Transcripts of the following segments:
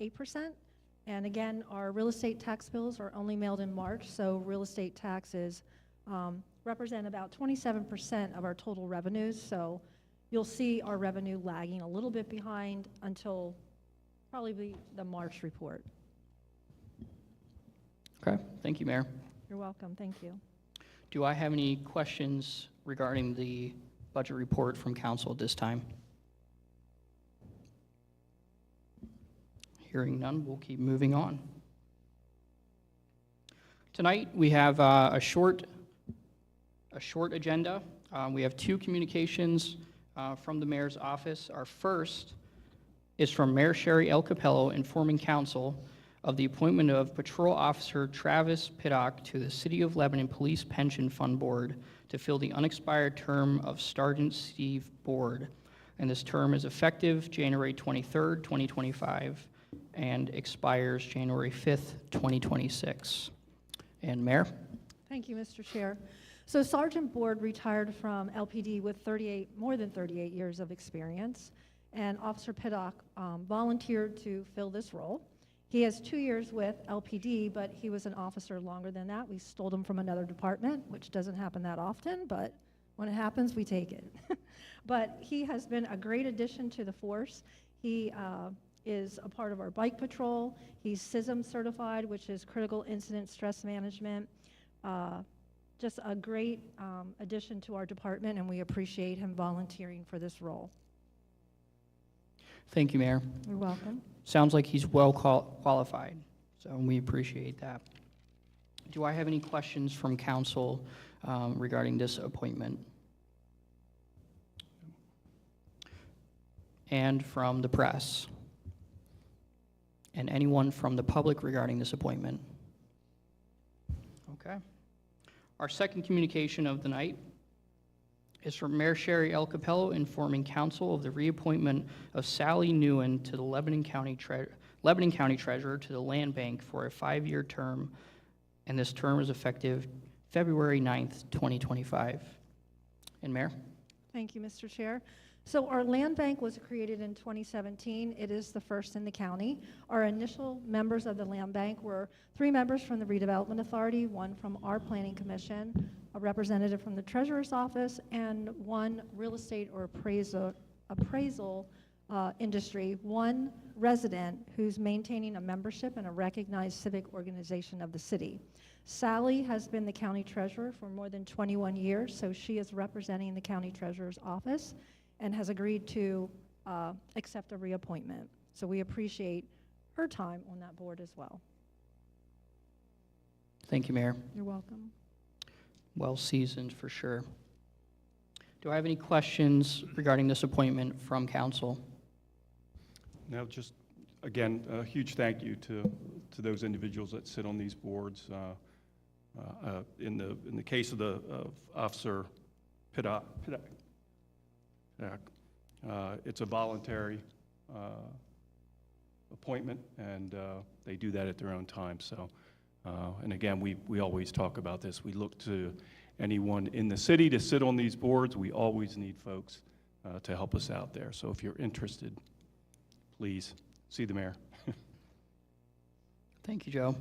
8%. And again, our real estate tax bills are only mailed in March, so real estate taxes represent about 27% of our total revenues. So you'll see our revenue lagging a little bit behind until probably the March report. Okay, thank you, Mayor. You're welcome, thank you. Do I have any questions regarding the budget report from council at this time? Hearing none, we'll keep moving on. Tonight, we have a short agenda. We have 2 communications from the mayor's office. Our first is from Mayor Sherry L. Capello informing council of the appointment of Patrol Officer Travis Piddock to the City of Lebanon Police Pension Fund Board to fill the unexpired term of Sergeant Steve Board. And this term is effective January 23rd, 2025, and expires January 5th, 2026. And Mayor? Thank you, Mr. Chair. So Sergeant Board retired from LPD with more than 38 years of experience, and Officer Piddock volunteered to fill this role. He has 2 years with LPD, but he was an officer longer than that. We stole him from another department, which doesn't happen that often, but when it happens, we take it. But he has been a great addition to the force. He is a part of our bike patrol. He's CISM certified, which is Critical Incident Stress Management. Just a great addition to our department, and we appreciate him volunteering for this role. Thank you, Mayor. You're welcome. Sounds like he's well qualified, so we appreciate that. Do I have any questions from council regarding this appointment? And from the press? And anyone from the public regarding this appointment? Okay. Our second communication of the night is from Mayor Sherry L. Capello informing council of the reappointment of Sally Newen to the Lebanon County Treasurer to the Land Bank for a 5-year term, and this term is effective February 9th, 2025. And Mayor? Thank you, Mr. Chair. So our land bank was created in 2017. It is the first in the county. Our initial members of the land bank were 3 members from the Redevelopment Authority, 1 from our Planning Commission, a representative from the Treasurer's Office, and 1 real estate or appraisal industry, 1 resident who's maintaining a membership in a recognized civic organization of the city. Sally has been the county treasurer for more than 21 years, so she is representing the county treasurer's office and has agreed to accept a reappointment. So we appreciate her time on that board as well. Thank you, Mayor. You're welcome. Well seasoned for sure. Do I have any questions regarding this appointment from council? Now, just again, a huge thank you to those individuals that sit on these boards. In the case of Officer Piddock, it's a voluntary appointment, and they do that at their own time. So, and again, we always talk about this. We look to anyone in the city to sit on these boards. We always need folks to help us out there. So if you're interested, please see the mayor. Thank you, Joe.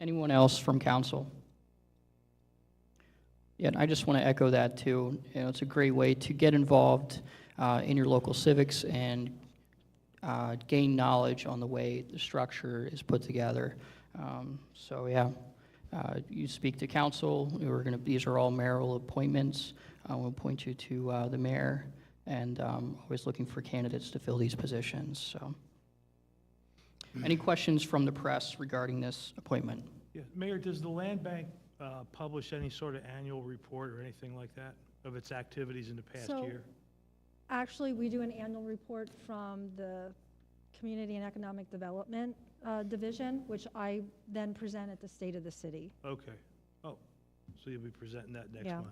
Anyone else from council? Yeah, and I just want to echo that too. You know, it's a great way to get involved in your local civics and gain knowledge on the way the structure is put together. So yeah, you speak to council. These are all mayoral appointments. We'll appoint you to the mayor, and always looking for candidates to fill these positions. So, any questions from the press regarding this appointment? Yeah, Mayor, does the land bank publish any sort of annual report or anything like that of its activities in the past year? Actually, we do an annual report from the Community and Economic Development Division, which I then present at the State of the City. Okay. Oh, so you'll be presenting that next month.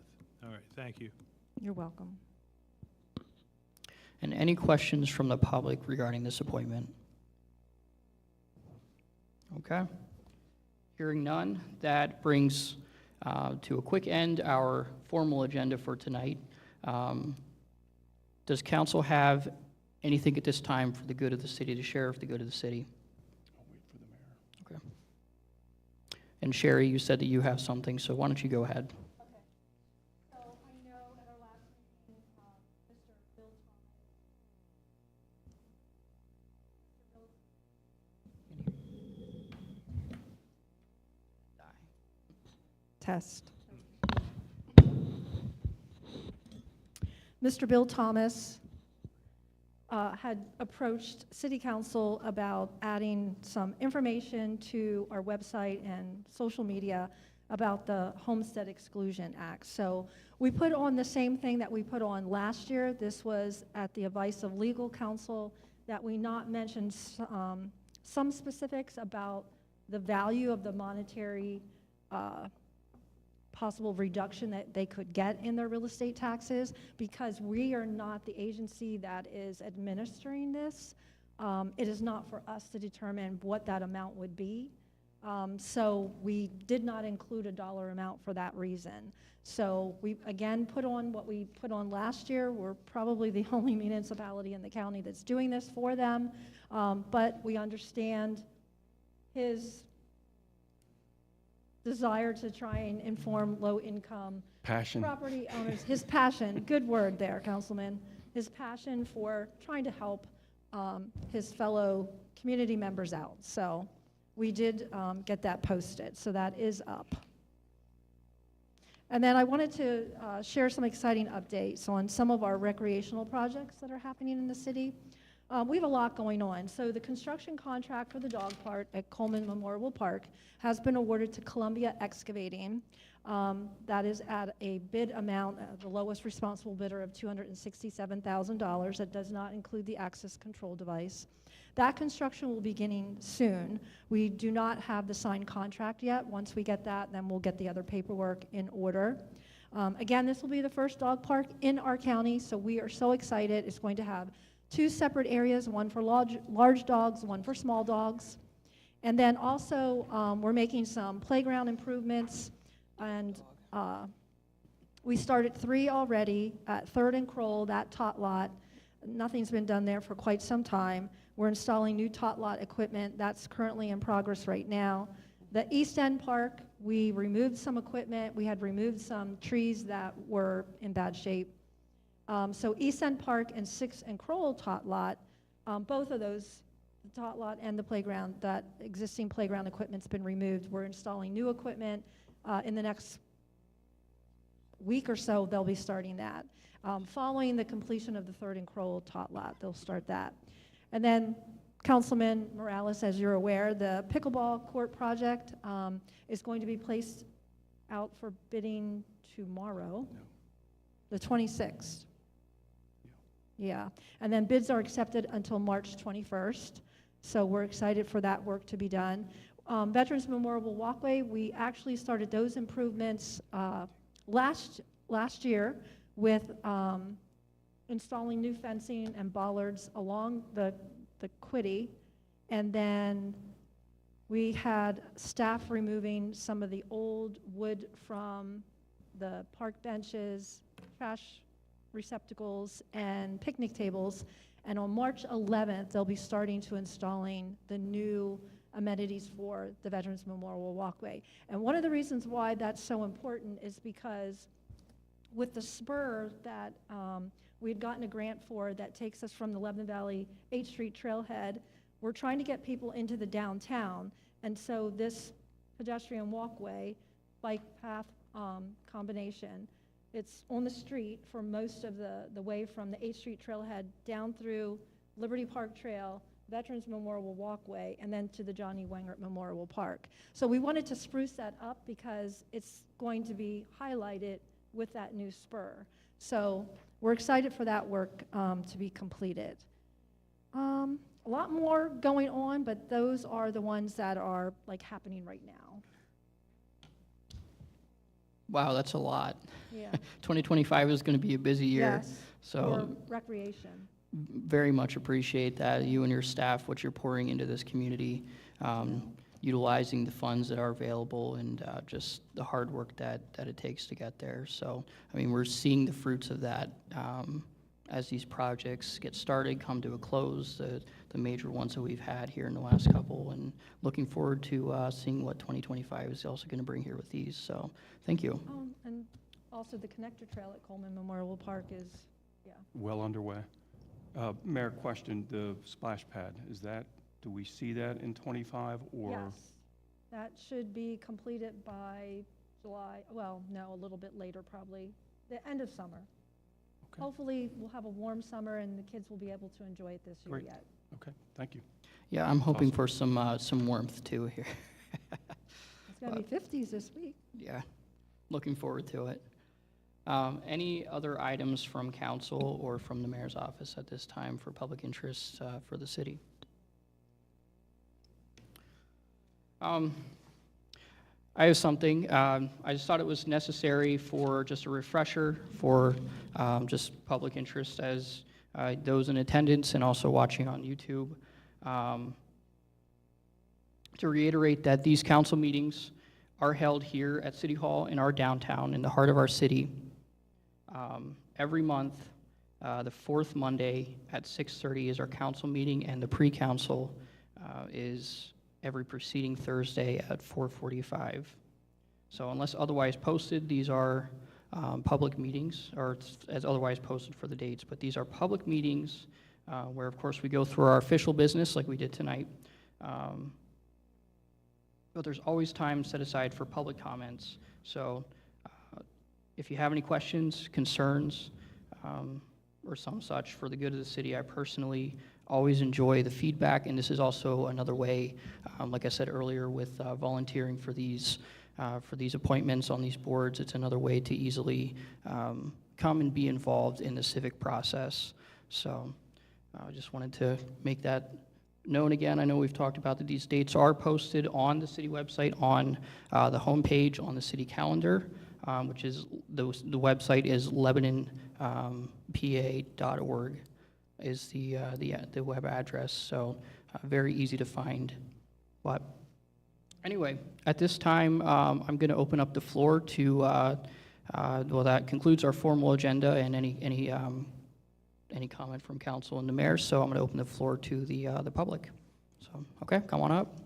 All right, thank you. You're welcome. And any questions from the public regarding this appointment? Okay. Hearing none, that brings to a quick end our formal agenda for tonight. Does council have anything at this time for the good of the city, the sheriff, the good of the city? I'll wait for the mayor. Okay. And Sherry, you said that you have something, so why don't you go ahead? So I know at our last meeting, Mr. Bill Test. Mr. Bill Thomas had approached City Council about adding some information to our website and social media about the Homestead Exclusion Act. So we put on the same thing that we put on last year. This was at the advice of legal counsel, that we not mention some specifics about the value of the monetary possible reduction that they could get in their real estate taxes, because we are not the agency that is administering this. It is not for us to determine what that amount would be. So we did not include a dollar amount for that reason. So we, again, put on what we put on last year. We're probably the only municipality in the county that's doing this for them, but we understand his desire to try and inform low-income Passion. property owners, his passion, good word there, Councilman, his passion for trying to help his fellow community members out. So we did get that posted, so that is up. And then I wanted to share some exciting updates on some of our recreational projects that are happening in the city. We have a lot going on. So the construction contract for the dog park at Coleman Memorial Park has been awarded to Columbia Excavating. That is at a bid amount, the lowest responsible bidder of $267,000. That does not include the access control device. That construction will be beginning soon. We do not have the signed contract yet. Once we get that, then we'll get the other paperwork in order. Again, this will be the first dog park in our county, so we are so excited. It's going to have 2 separate areas, one for large dogs, one for small dogs. And then also, we're making some playground improvements, and we started 3 already at 3rd and Kroll, that tot lot. Nothing's been done there for quite some time. We're installing new tot lot equipment. That's currently in progress right now. The East End Park, we removed some equipment. We had removed some trees that were in bad shape. So East End Park and 6th and Kroll tot lot, both of those, the tot lot and the playground, that existing playground equipment's been removed. We're installing new equipment. In the next week or so, they'll be starting that. Following the completion of the 3rd and Kroll tot lot, they'll start that. And then, Councilman Morales, as you're aware, the pickleball court project is going to be placed out for bidding tomorrow, the 26th. Yeah, and then bids are accepted until March 21st, so we're excited for that work to be done. Veterans Memorial Walkway, we actually started those improvements last year with installing new fencing and bollards along the quitty, and then we had staff removing some of the old wood from the park benches, trash receptacles, and picnic tables. And on March 11th, they'll be starting to installing the new amenities for the Veterans Memorial Walkway. And one of the reasons why that's so important is because with the spur that we had gotten a grant for that takes us from the Lebanon Valley 8th Street trailhead, we're trying to get people into the downtown. And so this pedestrian walkway, bike path combination, it's on the street for most of the way from the 8th Street trailhead down through Liberty Park Trail, Veterans Memorial Walkway, and then to the Johnny Wengert Memorial Park. So we wanted to spruce that up because it's going to be highlighted with that new spur. So we're excited for that work to be completed. A lot more going on, but those are the ones that are like happening right now. Wow, that's a lot. Yeah. 2025 is going to be a busy year. Yes. So For recreation. very much appreciate that, you and your staff, what you're pouring into this community, utilizing the funds that are available, and just the hard work that it takes to get there. So, I mean, we're seeing the fruits of that as these projects get started, come to a close, the major ones that we've had here in the last couple, and looking forward to seeing what 2025 is also going to bring here with these. So thank you. And also the connector trail at Coleman Memorial Park is, yeah. Well underway. Mayor, question, the splash pad, do we see that in '25 or? Yes, that should be completed by July, well, no, a little bit later, probably, the end of summer. Okay. Hopefully, we'll have a warm summer and the kids will be able to enjoy it this year Great. yet. Okay, thank you. Yeah, I'm hoping Awesome. for some warmth too here. It's gonna be 50s this week. Yeah, looking forward to it. Any other items from council or from the mayor's office at this time for public interest for the city? I have something. I just thought it was necessary for just a refresher for just public interest as those in attendance and also watching on YouTube. To reiterate that these council meetings are held here at City Hall in our downtown, in the heart of our city, every month. The fourth Monday at 6:30 is our council meeting, and the pre-council is every preceding Thursday at 4:45. So unless otherwise posted, these are public meetings, or it's as otherwise posted for the dates, but these are public meetings where, of course, we go through our official business like we did tonight. But there's always time set aside for public comments. So if you have any questions, concerns, or some such for the good of the city, I personally always enjoy the feedback, and this is also another way, like I said earlier, with volunteering for these appointments on these boards. It's another way to easily come and be involved in the civic process. So I just wanted to make that known again. I know we've talked about that these dates are posted on the city website, on the homepage, on the city calendar, which is, the website is LebanonPA.org is the web address, so very easy to find. But anyway, at this time, I'm going to open up the floor to, well, that concludes our formal agenda and any comment from council and the mayor, so I'm going to open the floor to the public. So, okay, come on up.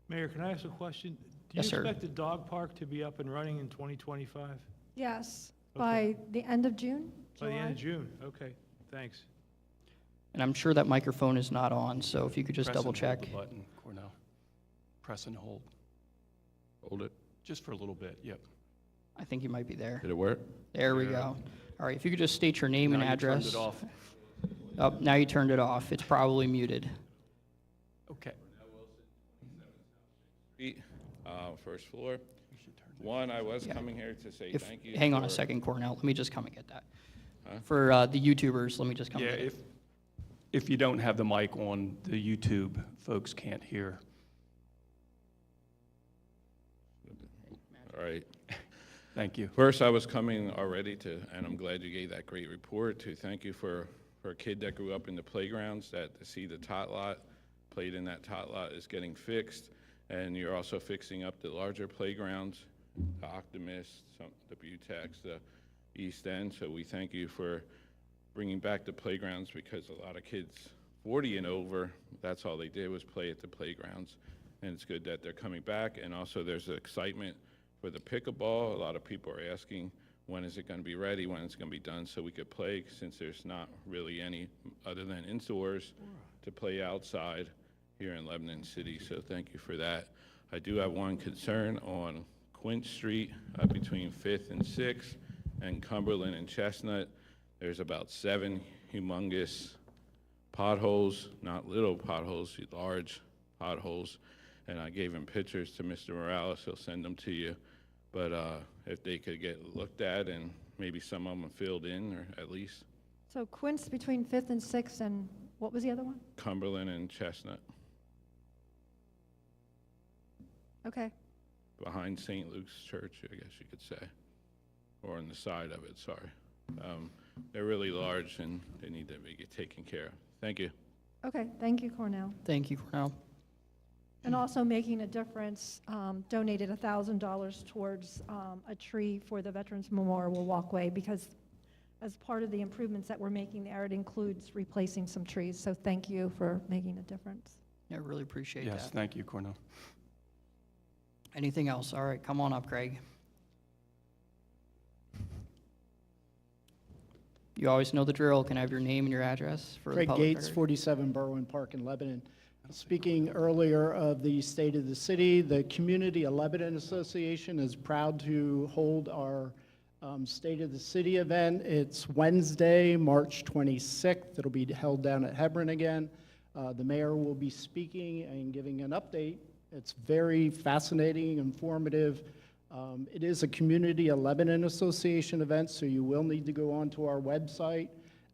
Mayor, can I ask a question? Yes, sir. Do you expect the dog park to be up and running in 2025? Yes, Okay. by the end of June, By the end of July. June? Okay, thanks. And I'm sure that microphone is not on, so if you could just Press and double hold check. the button, Cornell. Press and hold, Hold it. just for a little bit, yep. I think you might be there. Did it work? There we Yeah. go. All right, if you could just state your name and Now you turned address. it off. Oh, now you turned it off. It's probably muted. Okay. First floor. We should turn that. One, I was Yeah. coming here to say If, thank you. hang on a for- second, Cornell. Let me just come and get that. Huh? For the YouTubers, let me just come Yeah, and get it. if you don't have the mic on, the YouTube folks can't hear. All right. Thank you. First, I was coming already to, and I'm glad you gave that great report, to thank you for a kid that grew up in the playgrounds, that to see the tot lot, played in that tot lot is getting fixed. And you're also fixing up the larger playgrounds, the Optimist, the Butex, the East End. So we thank you for bringing back the playgrounds, because a lot of kids 40 and over, that's all they did was play at the playgrounds. And it's good that they're coming back. And also there's excitement for the pickleball. A lot of people are asking, when is it going to be ready, when it's going to be done, so we could play, since there's not really any other than indoors to play outside here in Lebanon City. So thank you for that. I do have one concern on Quint Street between 5th and 6th and Cumberland and Chestnut. There's about 7 humongous potholes, not little potholes, large potholes. And I gave him pictures to Mr. Morales. He'll send them to you. But if they could get looked at and maybe some of them filled in, or at least So Quince between 5th and 6th, and what was the other one? Cumberland and Chestnut, Okay, behind St. Luke's Church, I guess you could say, or on the side of it, sorry. They're really large and they need to be taken care of. Thank you. okay, thank you, Cornell. Thank you, Cornell. And also making a difference, donated $1,000 towards a tree for the Veterans Memorial Walkway, because as part of the improvements that we're making there, it includes replacing some trees. So thank you for making a difference. I really appreciate Yes, that. thank you, Cornell. Anything else? All right, come on up, Craig. You always know the drill. Can I have your name and your address for the Craig public Gates, record? 47 Berwyn Park in Lebanon. Speaking earlier of the state of the city, the Community of Lebanon Association is proud to hold our State of the City event. It's Wednesday, March 26th. It'll be held down at Hebron again. The mayor will be speaking and giving an update. It's very fascinating, informative. It is a Community of Lebanon Association event, so you will need to go onto our website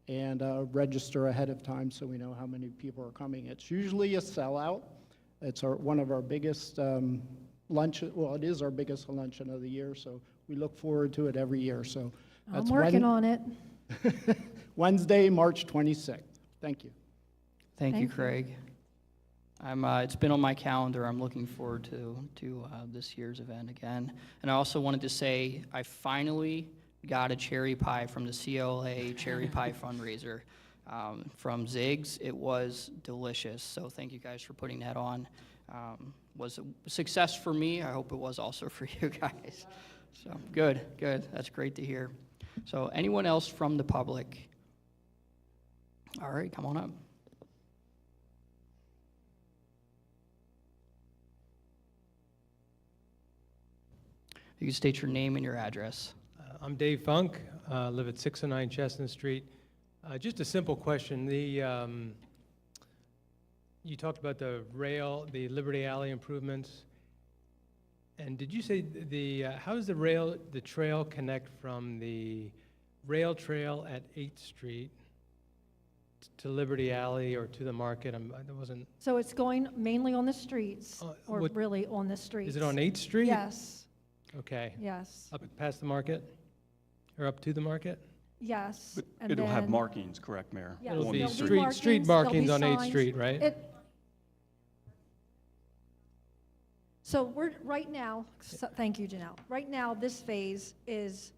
and register ahead of time so we know how many people are coming. It's usually a sellout. It's one of our biggest luncheon, well, it is our biggest luncheon of the year, so we look forward to it every year. So I'm that's working on it. Wednesday, March 26th. Thank you. Thank you, Thank you. Craig. It's been on my calendar. I'm looking forward to this year's event again. And I also wanted to say I finally got a cherry pie from the CLA cherry pie fundraiser from Ziggs. It was delicious. So thank you guys for putting that on. Was a success for me. I hope it was also for you guys. So good. That's great to hear. So anyone else from the public? All right, come on up. You can state your name and your address. I'm Dave Funk, live at 609 Chestnut Street. Just a simple question. You talked about the Liberty Alley improvements. And did you say how does the trail connect from the rail trail at 8th Street to Liberty Alley or to the market? I wasn't. So it's going mainly on the streets, or what- really on the streets. Is it on 8th Street? Yes, Okay. yes, Up past the market? Or up to the market? yes. But And it'll have then- markings, correct, Mayor? Yeah, It'll On be the there'll street. street there'll markings be on 8th signs. Street, right? So we're, right now, thank you, Janelle. Right now, this phase is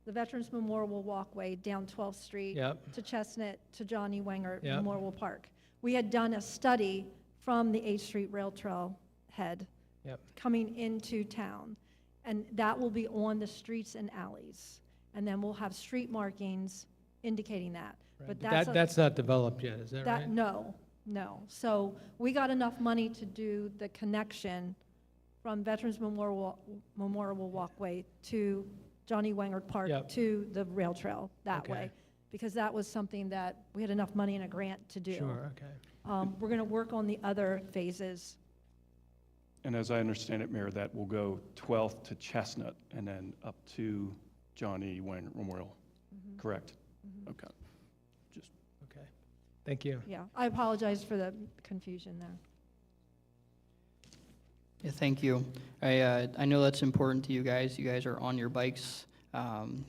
the Veterans Memorial Walkway down 12th Street Yep. to Chestnut to Johnny Wenger Yep. Memorial Park. We had done a study from the 8th Street Rail Trail head Yep. coming into town, and that will be on the streets and alleys. And then we'll have street markings indicating that. Right. But But that's that's not developed yet, is that right? no. So we got enough money to do the connection from Veterans Memorial Walkway to Johnny Wenger Park Yep. to the rail trail that Okay. way, because that was something that we had enough money in a grant to do. Sure, okay. We're going to work on the other phases. And as I understand it, Mayor, that will go 12th to Chestnut and then up to Johnny Wayne Memorial, correct? Okay. Okay, thank you. Yeah, I apologize for the confusion there. Yeah, thank you. I know that's important to you guys. You guys are on your bikes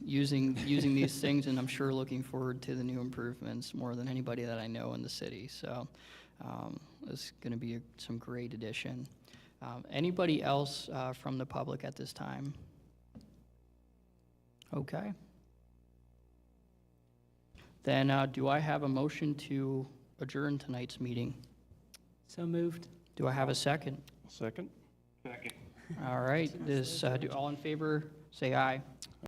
using these things, and I'm sure looking forward to the new improvements more than anybody that I know in the city. So it's going to be some great addition. Anybody else from the public at this time? Okay. Then do I have a motion to adjourn tonight's meeting? So moved. Do I have a second? Second? All right, do all in favor say aye.